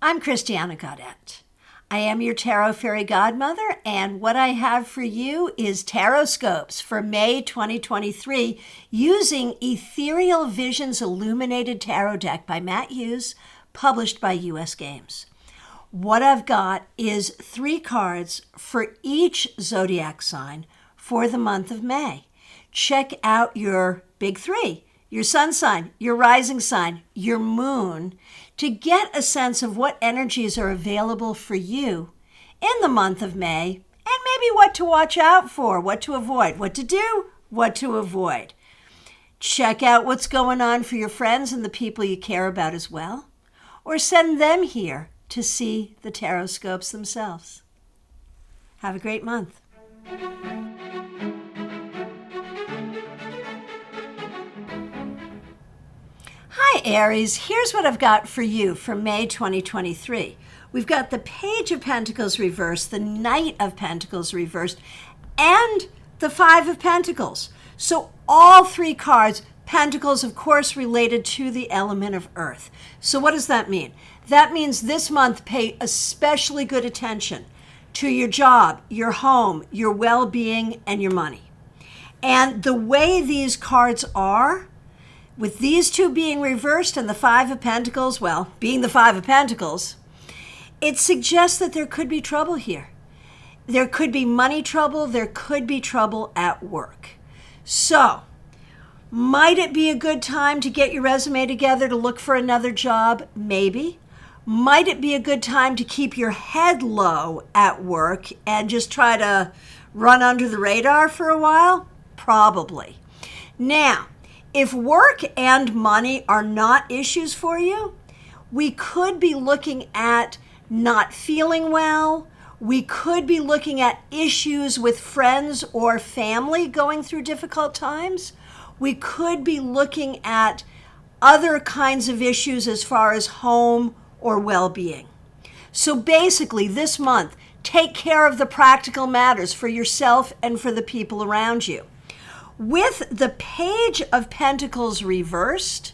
I'm Christiana Gaudet. I am your Tarot Fairy Godmother, and what I have for you is TarotScopes for May 2023 using Ethereal Vision's Illuminated Tarot Deck by Matt Hughes, published by US Games. What I've got is 3 cards for each zodiac sign for the month of May. Check out your big 3, your sun sign, your rising sign, your moon, to get a sense of what energies are available for you in the month of May, and maybe what to watch out for, what to avoid, what to do, what to avoid. Check out what's going on for your friends and the people you care about as well, or send them here to see the TarotScopes themselves. Have a great month. Hi, Aries. Here's what I've got for you for May 2023. We've got the Page of Pentacles reversed, the Knight of Pentacles reversed, and the 5 of Pentacles. So all 3 cards, Pentacles, of course, related to the element of Earth. So what does that mean? That means this month pay especially good attention to your job, your home, your well-being, and your money. And the way these cards are, with these 2 being reversed and the 5 of Pentacles, well, being the 5 of Pentacles, it suggests that there could be trouble here. There could be money trouble. There could be trouble at work. So, might it be a good time to get your resume together to look for another job? Maybe. Might it be a good time to keep your head low at work and just try to run under the radar for a while? Probably. Now, if work and money are not issues for you, we could be looking at not feeling well. We could be looking at issues with friends or family going through difficult times. We could be looking at other kinds of issues as far as home or well-being. So basically, this month, take care of the practical matters for yourself and for the people around you. With the Page of Pentacles reversed,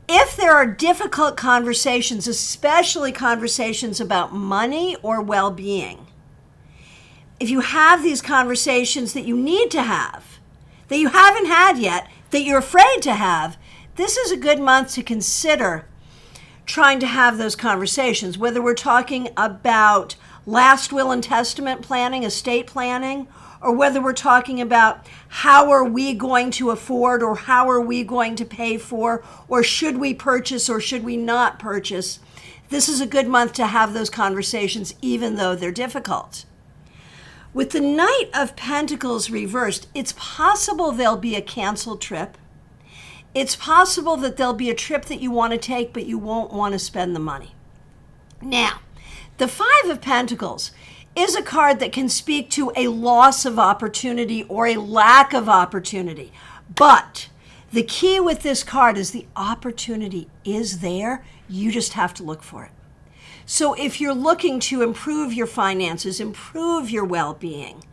if there are difficult conversations, especially conversations about money or well-being, if you have these conversations that you need to have, that you haven't had yet, that you're afraid to have, this is a good month to consider trying to have those conversations, whether we're talking about last will and testament planning, estate planning, or whether we're talking about how are we going to afford, or how are we going to pay for, or should we purchase or should we not purchase. This is a good month to have those conversations, even though they're difficult. With the Knight of Pentacles reversed, it's possible there'll be a canceled trip. It's possible that there'll be a trip that you want to take, but you won't want to spend the money. Now, the 5 of Pentacles is a card that can speak to a loss of opportunity or a lack of opportunity. But the key with this card is the opportunity is there. You just have to look for it. So if you're looking to improve your finances, improve your well-being,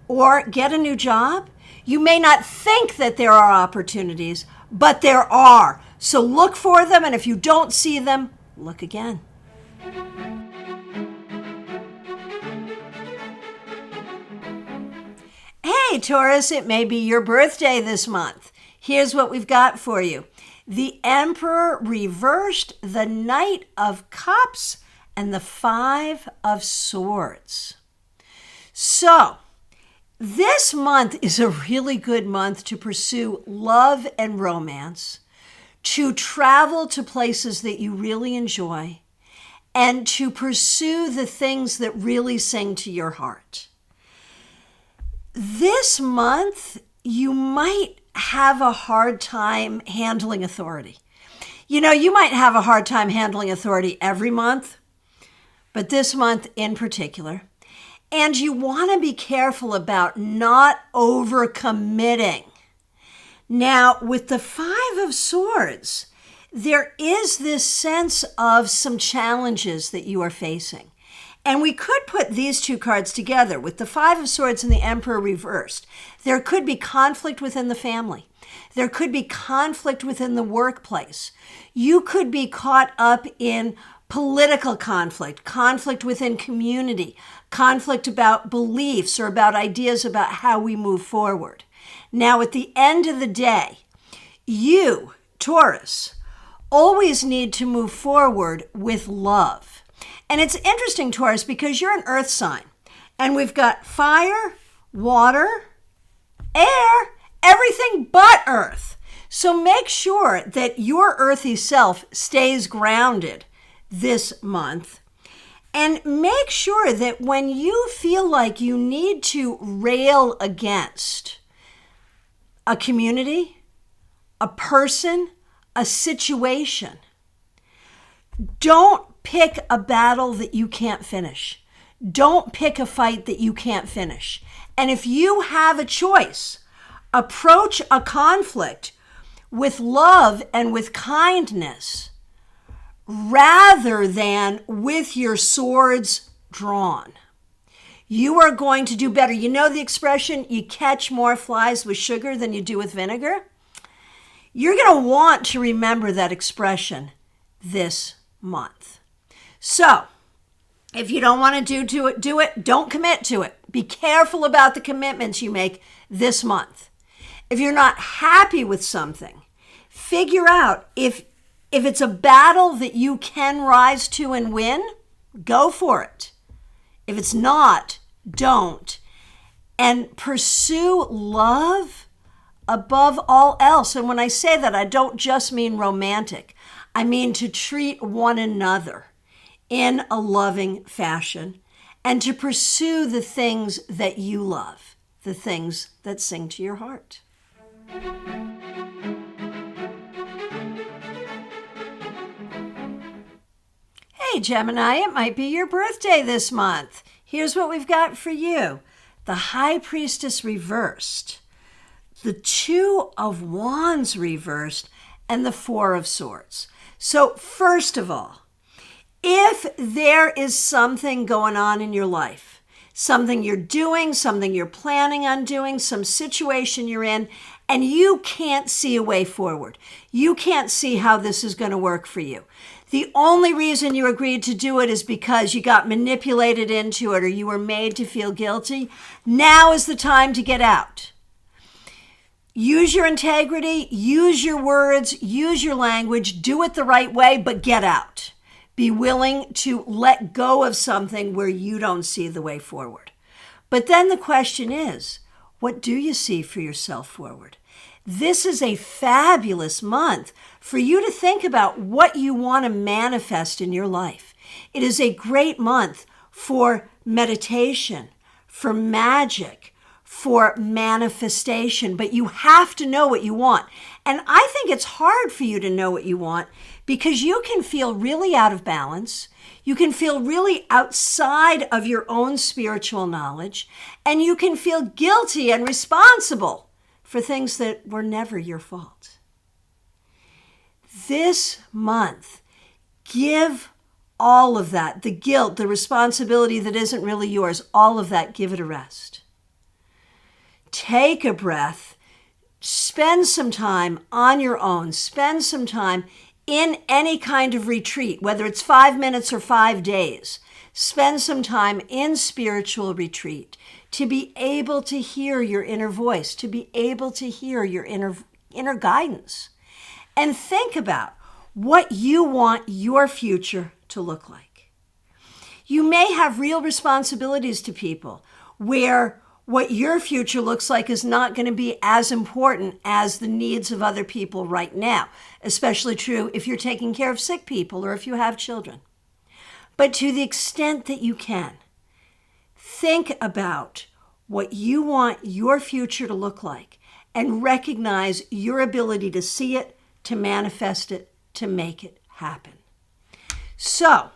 or get a new job, you may not think that there are opportunities, but there are. So look for them, and if you don't see them, look again. Hey, Taurus, it may be your birthday this month. Here's what we've got for you. The Emperor reversed, the Knight of Cups, and the 5 of Swords. So, this month is a really good month to pursue love and romance, to travel to places that you really enjoy, and to pursue the things that really sing to your heart. This month, you might have a hard time handling authority. You know, you might have a hard time handling authority every month, but this month in particular. And you want to be careful about not overcommitting. Now, with the 5 of Swords, there is this sense of some challenges that you are facing. And we could put these 2 cards together with the 5 of Swords and the Emperor reversed. There could be conflict within the family. There could be conflict within the workplace. You could be caught up in political conflict, conflict within community, conflict about beliefs or about ideas about how we move forward. Now, at the end of the day, you, Taurus, always need to move forward with love. And it's interesting, Taurus, because you're an earth sign. And we've got fire, water, air, everything but earth. So make sure that your earthy self stays grounded this month. And make sure that when you feel like you need to rail against a community, a person, a situation, don't pick a battle that you can't finish. Don't pick a fight that you can't finish. And if you have a choice, approach a conflict with love and with kindness rather than with your swords drawn. You are going to do better. You know the expression, you catch more flies with sugar than you do with vinegar? You're going to want to remember that expression this month. So, if you don't want to do it, don't commit to it. Be careful about the commitments you make this month. If you're not happy with something, figure out if it's a battle that you can rise to and win, go for it. If it's not, don't. And pursue love above all else. And when I say that, I don't just mean romantic. I mean to treat one another in a loving fashion and to pursue the things that you love, the things that sing to your heart. Hey, Gemini, it might be your birthday this month. Here's what we've got for you. The High Priestess reversed, the Two of Wands reversed, and the Four of Swords. So first of all, if there is something going on in your life, something you're doing, something you're planning on doing, some situation you're in, and you can't see a way forward, you can't see how this is going to work for you, the only reason you agreed to do it is because you got manipulated into it or you were made to feel guilty, now is the time to get out. Use your integrity, use your words, use your language, do it the right way, but get out. Be willing to let go of something where you don't see the way forward. But then the question is, what do you see for yourself forward? This is a fabulous month for you to think about what you want to manifest in your life. It is a great month for meditation, for magic, for manifestation, but you have to know what you want. And I think it's hard for you to know what you want because you can feel really out of balance. You can feel really outside of your own spiritual knowledge, and you can feel guilty and responsible for things that were never your fault. This month, give all of that, the guilt, the responsibility that isn't really yours, all of that, give it a rest. Take a breath, spend some time on your own, spend some time in any kind of retreat, whether it's 5 minutes or 5 days. Spend some time in spiritual retreat to be able to hear your inner voice, to be able to hear your inner guidance. And think about what you want your future to look like. You may have real responsibilities to people where what your future looks like is not going to be as important as the needs of other people right now, especially true if you're taking care of sick people or if you have children. But to the extent that you can, think about what you want your future to look like and recognize your ability to see it, to manifest it, to make it happen. So,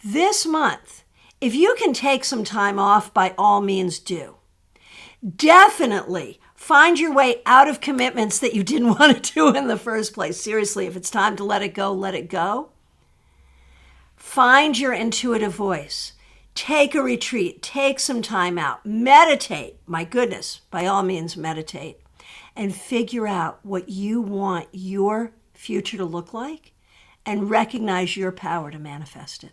this month, if you can take some time off, by all means do. Definitely find your way out of commitments that you didn't want to do in the first place. Seriously, if it's time to let it go, let it go. Find your intuitive voice. Take a retreat. Take some time out. Meditate. My goodness, by all means, meditate. And figure out what you want your future to look like and recognize your power to manifest it.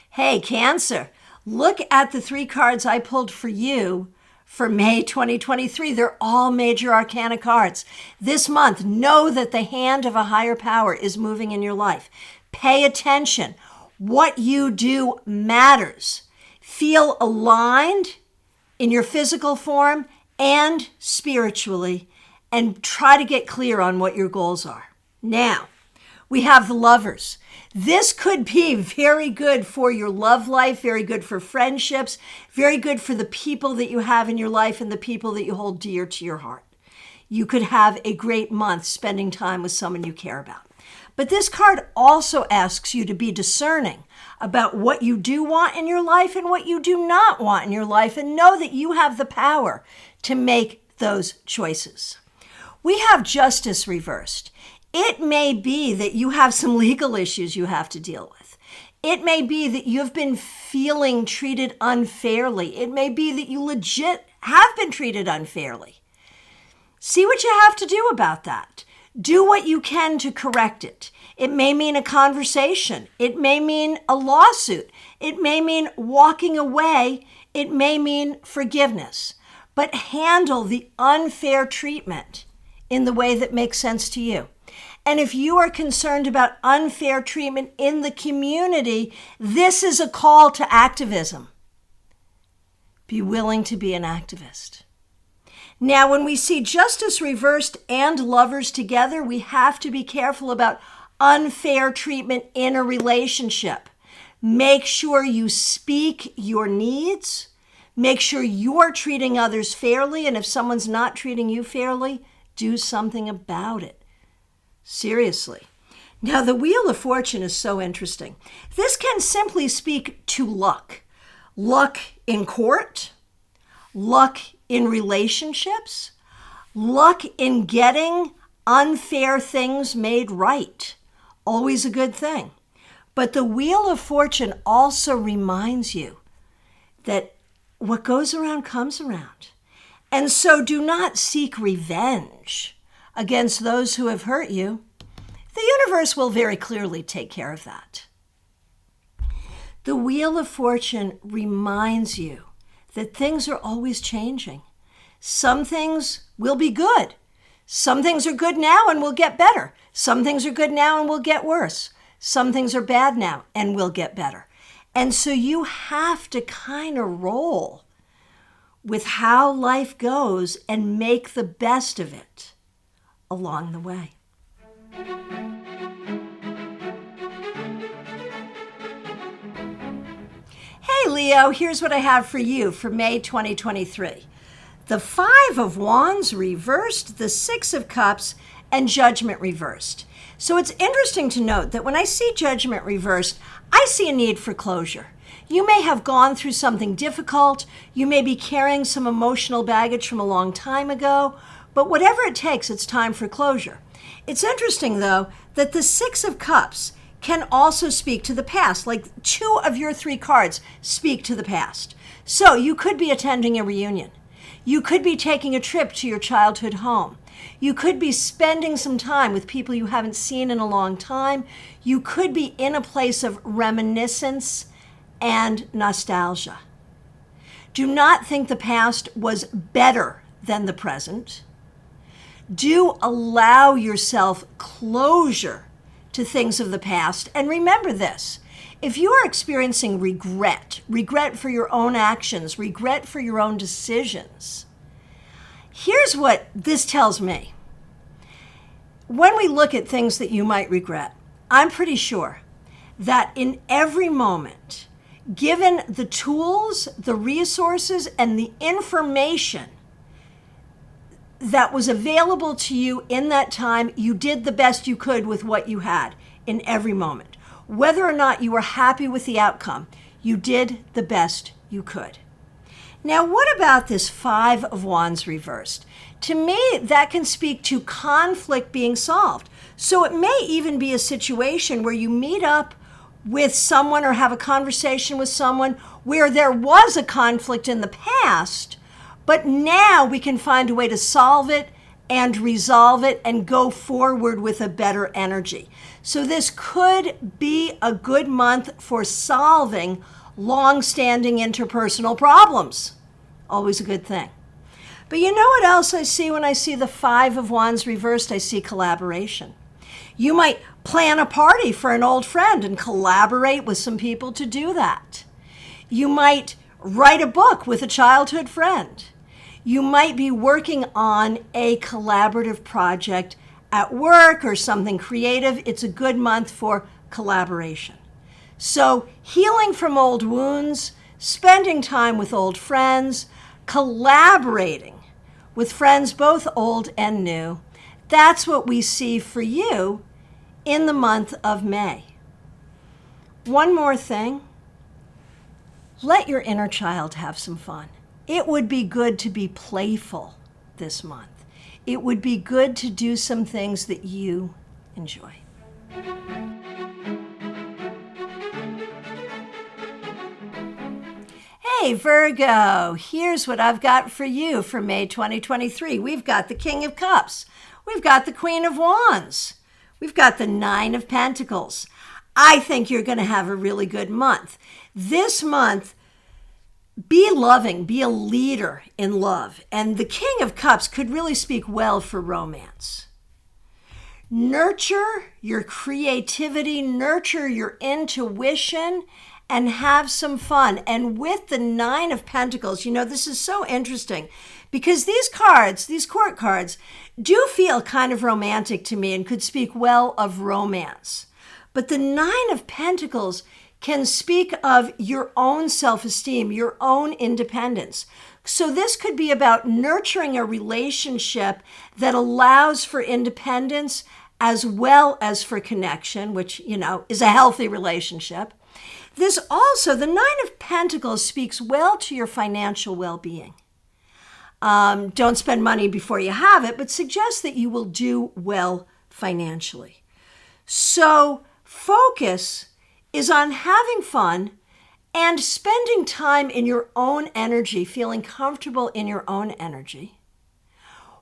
Hey, Cancer, look at the 3 cards I pulled for you for May 2023. They're all major arcana cards. This month, know that the hand of a higher power is moving in your life. Pay attention. What you do matters. Feel aligned in your physical form and spiritually, and try to get clear on what your goals are. Now, we have the Lovers. This could be very good for your love life, very good for friendships, very good for the people that you have in your life and the people that you hold dear to your heart. You could have a great month spending time with someone you care about. But this card also asks you to be discerning about what you do want in your life and what you do not want in your life, and know that you have the power to make those choices. We have Justice reversed. It may be that you have some legal issues you have to deal with. It may be that you've been feeling treated unfairly. It may be that you legit have been treated unfairly. See what you have to do about that. Do what you can to correct it. It may mean a conversation. It may mean a lawsuit. It may mean walking away. It may mean forgiveness. But handle the unfair treatment in the way that makes sense to you. And if you are concerned about unfair treatment in the community, this is a call to activism. Be willing to be an activist. Now, when we see Justice reversed and Lovers together, we have to be careful about unfair treatment in a relationship. Make sure you speak your needs. Make sure you're treating others fairly. And if someone's not treating you fairly, do something about it. Seriously. Now, the Wheel of Fortune is so interesting. This can simply speak to luck. Luck in court, luck in relationships, luck in getting unfair things made right. Always a good thing. But the Wheel of Fortune also reminds you that what goes around comes around. And so do not seek revenge against those who have hurt you. The universe will very clearly take care of that. The Wheel of Fortune reminds you that things are always changing. Some things will be good. Some things are good now and will get better. Some things are good now and will get worse. Some things are bad now and will get better. And so you have to kind of roll with how life goes and make the best of it along the way. Hey Leo, here's what I have for you for May 2023. The 5 of Wands reversed, the 6 of Cups, and Judgment reversed. So it's interesting to note that when I see Judgment reversed, I see a need for closure. You may have gone through something difficult. You may be carrying some emotional baggage from a long time ago. But whatever it takes, it's time for closure. It's interesting, though, that the 6 of Cups can also speak to the past. Like 2 of your 3 cards speak to the past. So you could be attending a reunion. You could be taking a trip to your childhood home. You could be spending some time with people you haven't seen in a long time. You could be in a place of reminiscence and nostalgia. Do not think the past was better than the present. Do allow yourself closure to things of the past. And remember this, if you are experiencing regret for your own actions, regret for your own decisions, here's what this tells me. When we look at things that you might regret, I'm pretty sure that in every moment, given the tools, the resources, and the information that was available to you in that time, you did the best you could with what you had in every moment. Whether or not you were happy with the outcome, you did the best you could. Now, what about this 5 of Wands reversed? To me, that can speak to conflict being solved. So it may even be a situation where you meet up with someone or have a conversation with someone where there was a conflict in the past, but now we can find a way to solve it and resolve it and go forward with a better energy. So this could be a good month for solving long-standing interpersonal problems. Always a good thing. But you know what else I see when I see the Five of Wands reversed? I see collaboration. You might plan a party for an old friend and collaborate with some people to do that. You might write a book with a childhood friend. You might be working on a collaborative project at work or something creative. It's a good month for collaboration. So healing from old wounds, spending time with old friends, collaborating with friends both old and new. That's what we see for you in the month of May. One more thing. Let your inner child have some fun. It would be good to be playful this month. It would be good to do some things that you enjoy. Hey Virgo, here's what I've got for you for May 2023. We've got the King of Cups. We've got the Queen of Wands. We've got the Nine of Pentacles. I think you're going to have a really good month. This month, be loving, be a leader in love. And the King of Cups could really speak well for romance. Nurture your creativity, nurture your intuition, and have some fun. And with the Nine of Pentacles, you know, this is so interesting because these cards, these court cards, do feel kind of romantic to me and could speak well of romance. But the Nine of Pentacles can speak of your own self-esteem, your own independence. So this could be about nurturing a relationship that allows for independence as well as for connection, which, you know, is a healthy relationship. This also, the Nine of Pentacles speaks well to your financial well-being. Don't spend money before you have it, but suggests that you will do well financially. So focus is on having fun and spending time in your own energy, feeling comfortable in your own energy,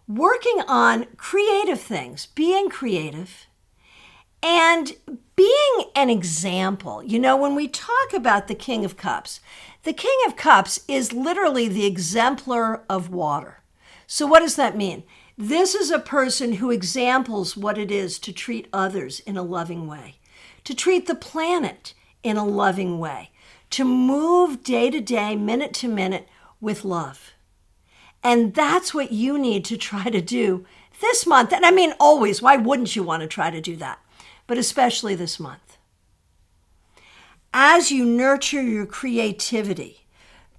working on creative things, being creative, and being an example. You know, when we talk about the King of Cups, the King of Cups is literally the exemplar of water. So what does that mean? This is a person who examples what it is to treat others in a loving way, to treat the planet in a loving way, to move day to day, minute to minute with love. And that's what you need to try to do this month. And I mean, always, why wouldn't you want to try to do that? But especially this month. As you nurture your creativity,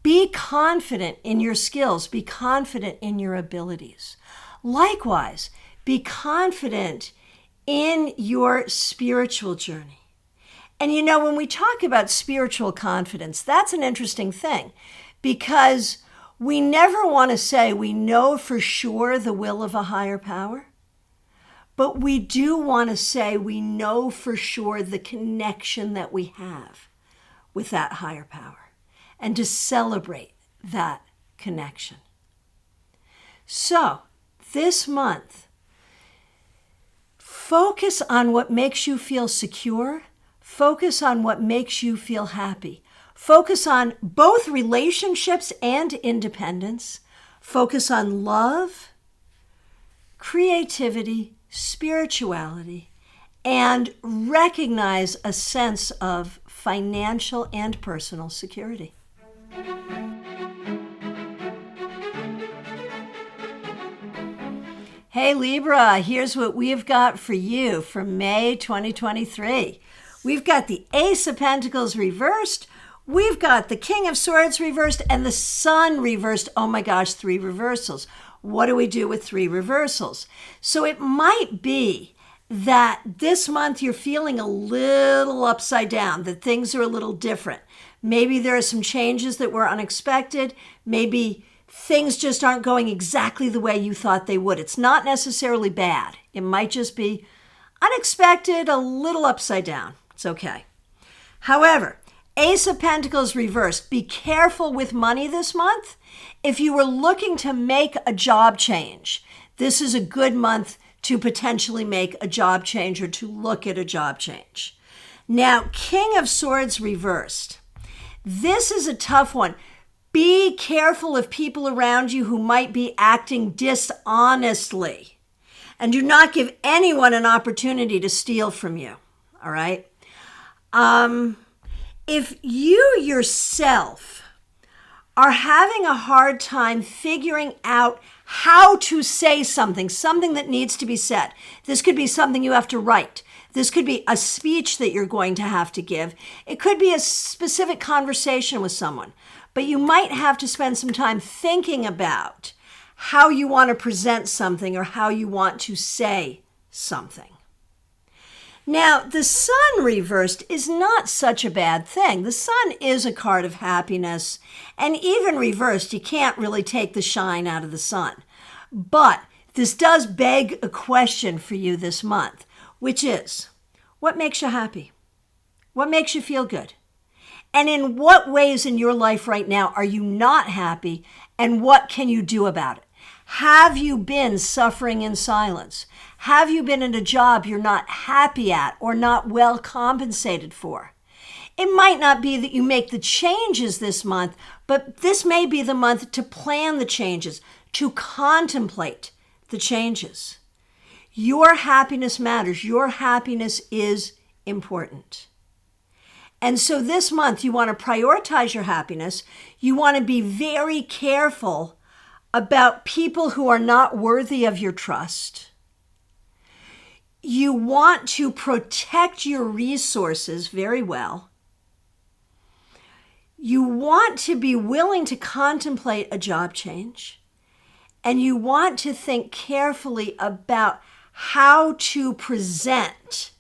be confident in your skills, be confident in your abilities. Likewise, be confident in your spiritual journey. And you know, when we talk about spiritual confidence, that's an interesting thing because we never want to say we know for sure the will of a higher power. But we do want to say we know for sure the connection that we have with that higher power and to celebrate that connection. So this month, focus on what makes you feel secure. Focus on what makes you feel happy. Focus on both relationships and independence. Focus on love, creativity, spirituality, and recognize a sense of financial and personal security. Hey Libra, here's what we've got for you for May 2023. We've got the Ace of Pentacles reversed. We've got the King of Swords reversed and the Sun reversed. Oh my gosh, 3 reversals. What do we do with 3 reversals? So it might be that this month you're feeling a little upside down, that things are a little different. Maybe there are some changes that were unexpected. Maybe things just aren't going exactly the way you thought they would. It's not necessarily bad. It might just be unexpected, a little upside down. It's okay. However, Ace of Pentacles reversed. Be careful with money this month. If you were looking to make a job change, this is a good month to potentially make a job change or to look at a job change. Now, King of Swords reversed. This is a tough one. Be careful of people around you who might be acting dishonestly. And do not give anyone an opportunity to steal from you. All right? If you yourself are having a hard time figuring out how to say something that needs to be said. This could be something you have to write. This could be a speech that you're going to have to give. It could be a specific conversation with someone. But you might have to spend some time thinking about how you want to present something or how you want to say something. Now, the Sun reversed is not such a bad thing. The Sun is a card of happiness, and even reversed, you can't really take the shine out of the Sun. But this does beg a question for you this month, which is, what makes you happy? What makes you feel good? And in what ways in your life right now are you not happy, and what can you do about it? Have you been suffering in silence? Have you been in a job you're not happy at or not well compensated for? It might not be that you make the changes this month, but this may be the month to plan the changes, to contemplate the changes. Your happiness matters. Your happiness is important. And so this month, you want to prioritize your happiness. You want to be very careful about people who are not worthy of your trust. You want to protect your resources very well. You want to be willing to contemplate a job change. And you want to think carefully about how to present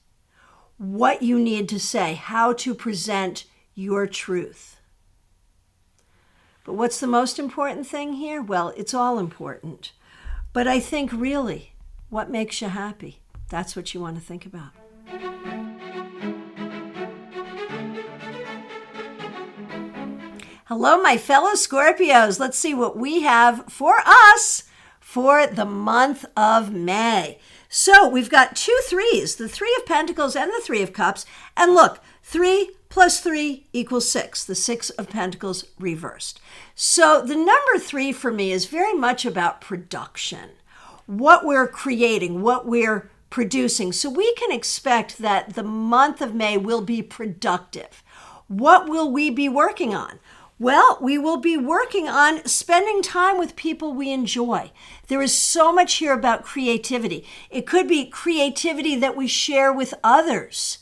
what you need to say, how to present your truth. But what's the most important thing here? Well, it's all important. But I think really, what makes you happy? That's what you want to think about. Hello, my fellow Scorpios. Let's see what we have for us for the month of May. So we've got 2 threes, the 3 of Pentacles and the 3 of Cups. And look, 3 plus 3 equals 6, the 6 of Pentacles reversed. So the number 3 for me is very much about production, what we're creating, what we're producing. So we can expect that the month of May will be productive. What will we be working on? Well, we will be working on spending time with people we enjoy. There is so much here about creativity. It could be creativity that we share with others.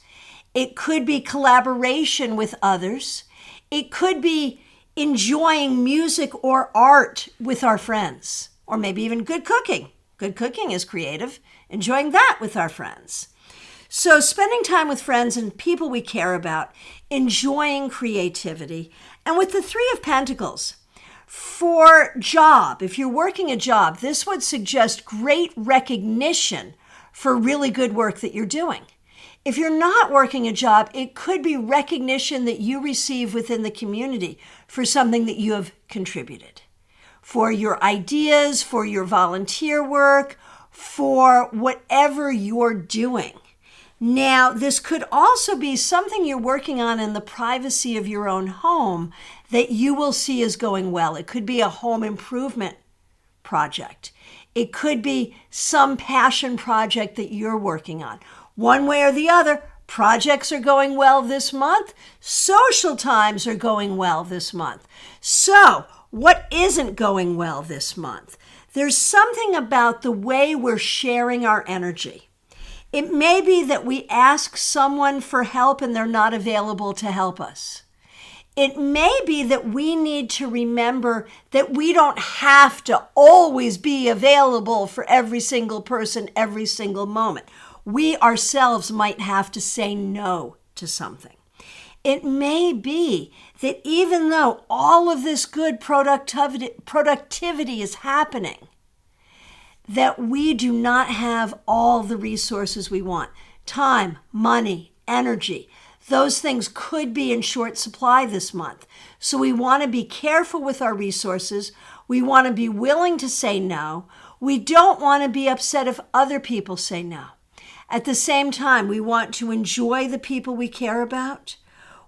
It could be collaboration with others. It could be enjoying music or art with our friends, or maybe even good cooking. Good cooking is creative. Enjoying that with our friends. So spending time with friends and people we care about, enjoying creativity. And with the 3 of Pentacles, for job, if you're working a job, this would suggest great recognition for really good work that you're doing. If you're not working a job, it could be recognition that you receive within the community for something that you have contributed, for your ideas, for your volunteer work, for whatever you're doing. Now, this could also be something you're working on in the privacy of your own home that you will see as going well. It could be a home improvement project. It could be some passion project that you're working on. One way or the other, projects are going well this month. Social times are going well this month. So, what isn't going well this month? There's something about the way we're sharing our energy. It may be that we ask someone for help and they're not available to help us. It may be that we need to remember that we don't have to always be available for every single person, every single moment. We ourselves might have to say no to something. It may be that even though all of this good productivity is happening, that we do not have all the resources we want. Time, money, energy. Those things could be in short supply this month. So we want to be careful with our resources. We want to be willing to say no. We don't want to be upset if other people say no. At the same time, we want to enjoy the people we care about.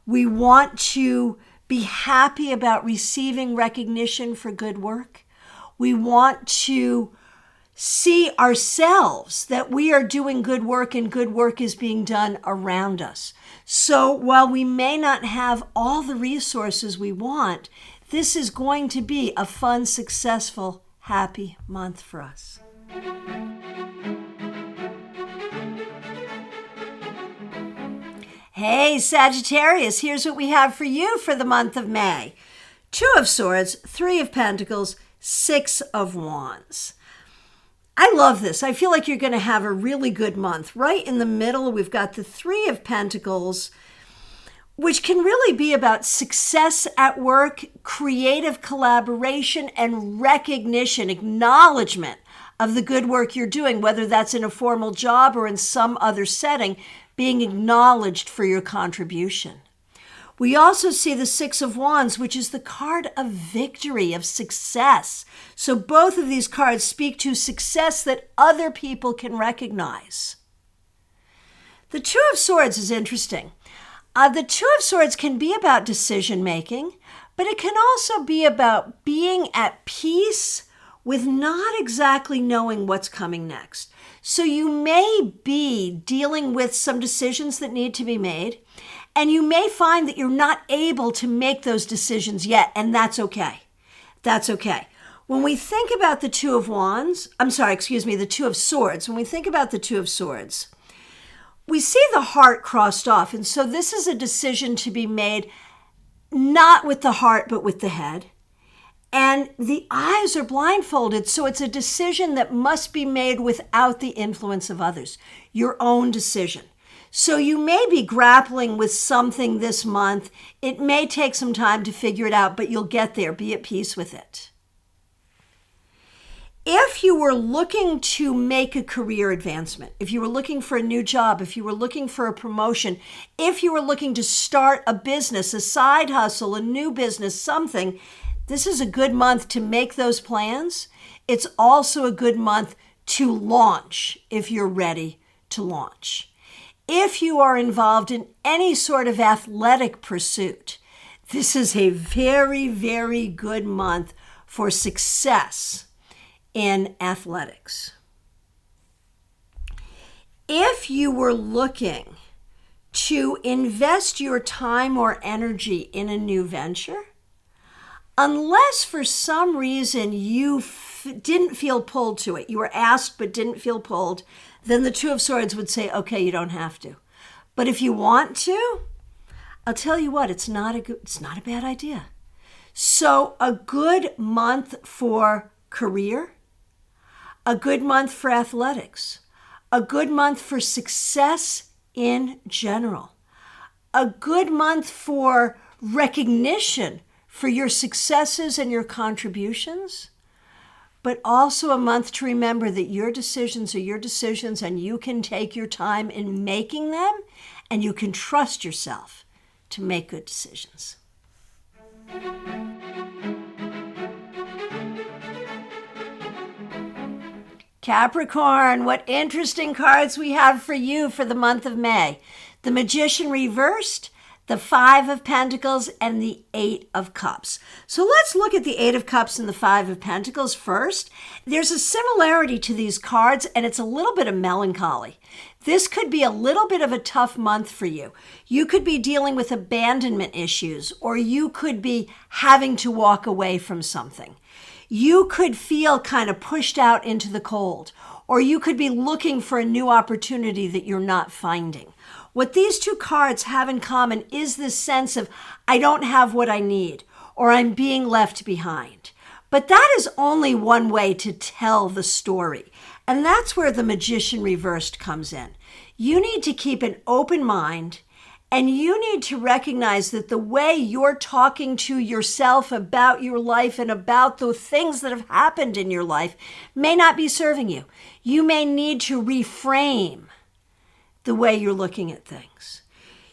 We want to be happy about receiving recognition for good work. We want to see ourselves that we are doing good work and good work is being done around us. So while we may not have all the resources we want, this is going to be a fun, successful, happy month for us. Hey, Sagittarius, here's what we have for you for the month of May. 2 of Swords, 3 of Pentacles, 6 of Wands. I love this. I feel like you're going to have a really good month. Right in the middle, we've got the 3 of Pentacles, which can really be about success at work, creative collaboration, and recognition, acknowledgement of the good work you're doing, whether that's in a formal job or in some other setting, being acknowledged for your contribution. We also see the 6 of Wands, which is the card of victory, of success. So both of these cards speak to success that other people can recognize. The 2 of Swords is interesting. The 2 of Swords can be about decision making, but it can also be about being at peace with not exactly knowing what's coming next. So you may be dealing with some decisions that need to be made, and you may find that you're not able to make those decisions yet, and that's okay. That's okay. When we think about the 2 of the 2 of Swords, when we think about the 2 of Swords, we see the heart crossed off, and so this is a decision to be made not with the heart, but with the head. And the eyes are blindfolded, so it's a decision that must be made without the influence of others, your own decision. So you may be grappling with something this month. It may take some time to figure it out, but you'll get there. Be at peace with it. If you were looking to make a career advancement, if you were looking for a new job, if you were looking for a promotion, if you were looking to start a business, a side hustle, a new business, something, this is a good month to make those plans. It's also a good month to launch if you're ready to launch. If you are involved in any sort of athletic pursuit, this is a very, very good month for success in athletics. If you were looking to invest your time or energy in a new venture, unless for some reason you didn't feel pulled to it, you were asked but didn't feel pulled, then the 2 of Swords would say, okay, you don't have to. But if you want to, I'll tell you what, it's not a bad idea. So a good month for career, a good month for athletics, a good month for success in general, a good month for recognition for your successes and your contributions, but also a month to remember that your decisions are your decisions and you can take your time in making them and you can trust yourself to make good decisions. Capricorn, what interesting cards we have for you for the month of May. The Magician reversed, the 5 of Pentacles, and the 8 of Cups. So let's look at the 8 of Cups and the 5 of Pentacles first. There's a similarity to these cards, and it's a little bit of melancholy. This could be a little bit of a tough month for you. You could be dealing with abandonment issues, or you could be having to walk away from something. You could feel kind of pushed out into the cold, or you could be looking for a new opportunity that you're not finding. What these 2 cards have in common is this sense of, I don't have what I need, or I'm being left behind. But that is only one way to tell the story. And that's where the Magician reversed comes in. You need to keep an open mind, and you need to recognize that the way you're talking to yourself about your life and about the things that have happened in your life may not be serving you. You may need to reframe the way you're looking at things.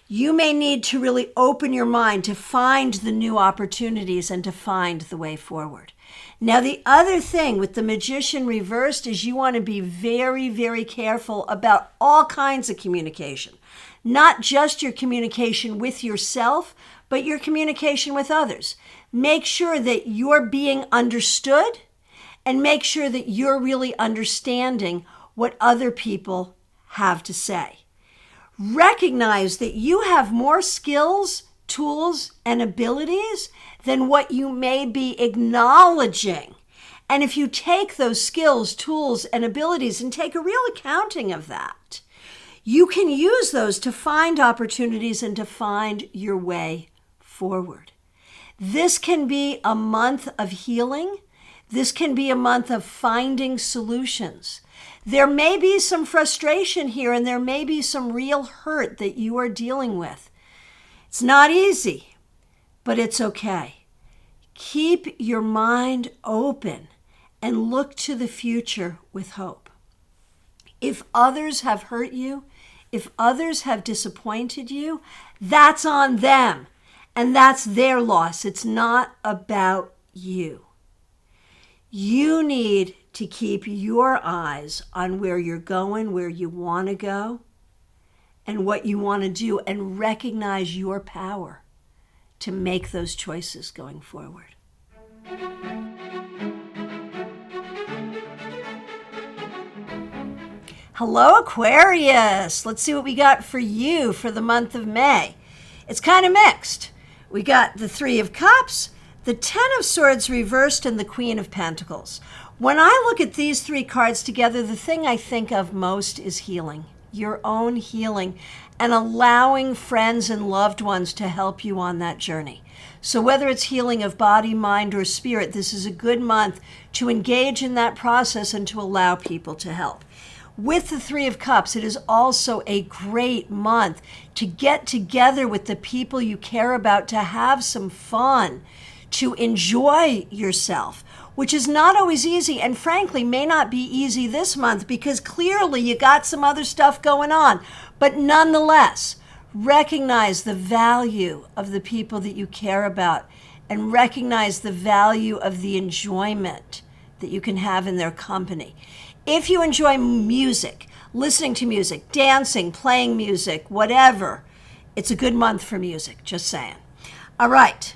You may need to really open your mind to find the new opportunities and to find the way forward. Now, the other thing with the Magician reversed is you want to be very, very careful about all kinds of communication. Not just your communication with yourself, but your communication with others. Make sure that you're being understood and make sure that you're really understanding what other people have to say. Recognize that you have more skills, tools, and abilities than what you may be acknowledging. And if you take those skills, tools, and abilities and take a real accounting of that, you can use those to find opportunities and to find your way forward. This can be a month of healing. This can be a month of finding solutions. There may be some frustration here and there may be some real hurt that you are dealing with. It's not easy, but it's okay. Keep your mind open and look to the future with hope. If others have hurt you, if others have disappointed you, that's on them and that's their loss. It's not about you. You need to keep your eyes on where you're going, where you want to go, and what you want to do, and recognize your power to make those choices going forward. Hello, Aquarius. Let's see what we got for you for the month of May. It's kind of mixed. We got the Three of Cups, the Ten of Swords reversed, and the Queen of Pentacles. When I look at these three cards together, the thing I think of most is healing, your own healing, and allowing friends and loved ones to help you on that journey. So whether it's healing of body, mind, or spirit, this is a good month to engage in that process and to allow people to help. With the Three of Cups, it is also a great month to get together with the people you care about, to have some fun, to enjoy yourself, which is not always easy and frankly may not be easy this month because clearly you got some other stuff going on. But nonetheless, recognize the value of the people that you care about and recognize the value of the enjoyment that you can have in their company. If you enjoy music, listening to music, dancing, playing music, whatever, it's a good month for music, just saying. All right.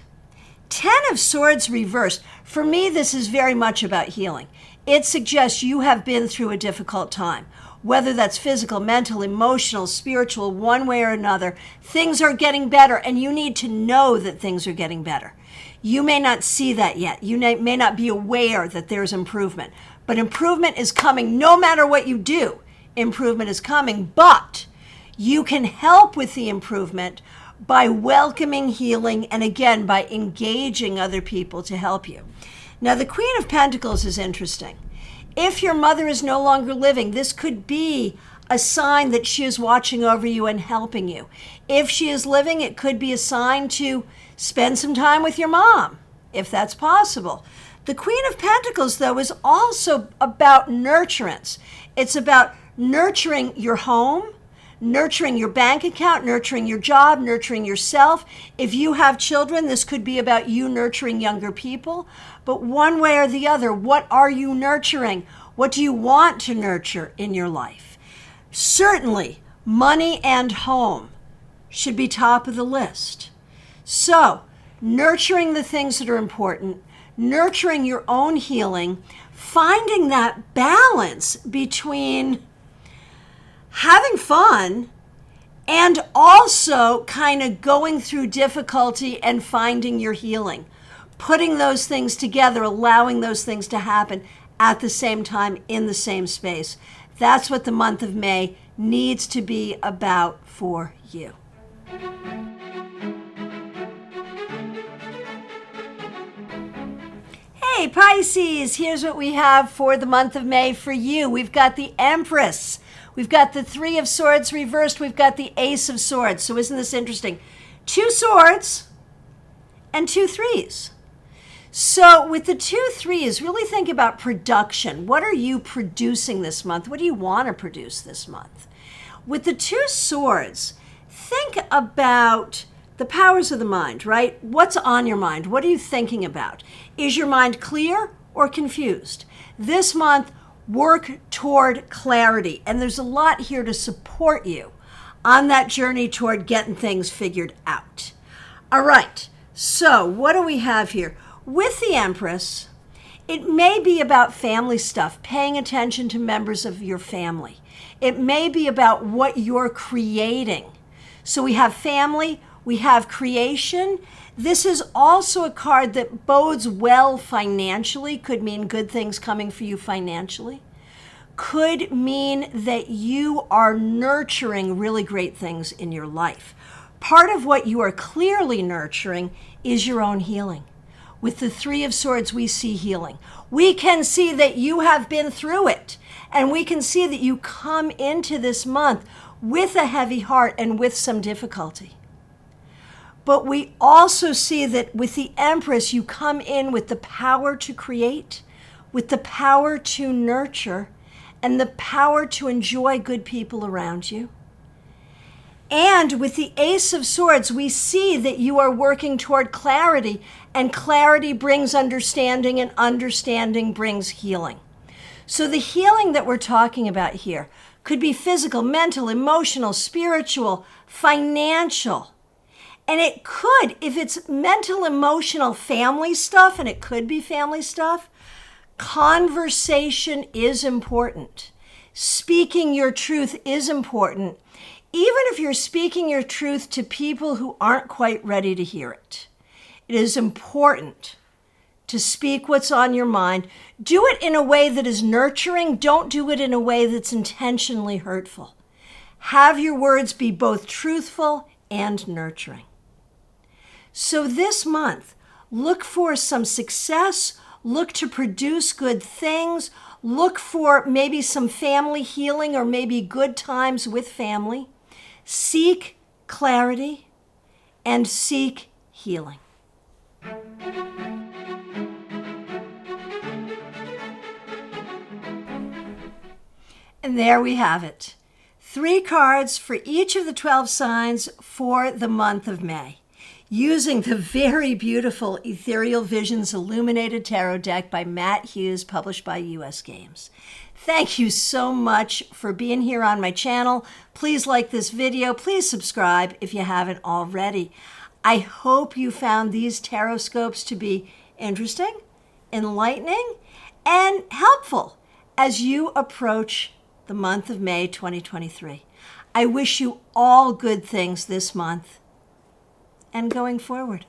Ten of Swords reversed. For me, this is very much about healing. It suggests you have been through a difficult time, whether that's physical, mental, emotional, spiritual, one way or another. Things are getting better, and you need to know that things are getting better. You may not see that yet. You may not be aware that there's improvement, but improvement is coming no matter what you do. Improvement is coming, but you can help with the improvement by welcoming healing and again, by engaging other people to help you. Now, the Queen of Pentacles is interesting. If your mother is no longer living, this could be a sign that she is watching over you and helping you. If she is living, it could be a sign to spend some time with your mom, if that's possible. The Queen of Pentacles, though, is also about nurturance. It's about nurturing your home, nurturing your bank account, nurturing your job, nurturing yourself. If you have children, this could be about you nurturing younger people. But one way or the other, what are you nurturing? What do you want to nurture in your life? Certainly, money and home should be top of the list. So, nurturing the things that are important, nurturing your own healing, finding that balance between having fun and also kind of going through difficulty and finding your healing. Putting those things together, allowing those things to happen at the same time in the same space. That's what the month of May needs to be about for you. Hey Pisces, here's what we have for the month of May for you. We've got the Empress. We've got the Three of Swords reversed. We've got the Ace of Swords. So isn't this interesting? 2 swords and 2 threes. So with the 2 threes, really think about production. What are you producing this month? What do you want to produce this month? With the 2 swords, think about the powers of the mind, right? What's on your mind? What are you thinking about? Is your mind clear or confused. This month, work toward clarity. And there's a lot here to support you on that journey toward getting things figured out. All right, so what do we have here? With the Empress, it may be about family stuff, paying attention to members of your family. It may be about what you're creating. So we have family, we have creation. This is also a card that bodes well financially, could mean good things coming for you financially. Could mean that you are nurturing really great things in your life. Part of what you are clearly nurturing is your own healing. With the Three of Swords, we see healing. We can see that you have been through it. And we can see that you come into this month with a heavy heart and with some difficulty. But we also see that with the Empress, you come in with the power to create, with the power to nurture, and the power to enjoy good people around you. And with the Ace of Swords, we see that you are working toward clarity, and clarity brings understanding, and understanding brings healing. So the healing that we're talking about here could be physical, mental, emotional, spiritual, financial. And it could, if it's mental, emotional, family stuff, and it could be family stuff, conversation is important. Speaking your truth is important, even if you're speaking your truth to people who aren't quite ready to hear it. It is important to speak what's on your mind. Do it in a way that is nurturing. Don't do it in a way that's intentionally hurtful. Have your words be both truthful and nurturing. So this month, look for some success, look to produce good things, look for maybe some family healing or maybe good times with family. Seek clarity and seek healing. And there we have it. 3 cards for each of the 12 signs for the month of May, using the very beautiful Ethereal Visions Illuminated Tarot deck by Matt Hughes, published by US Games. Thank you so much for being here on my channel. Please like this video. Please subscribe if you haven't already. I hope you found these TarotScopes to be interesting, enlightening, and helpful as you approach the month of May 2023. I wish you all good things this month and going forward.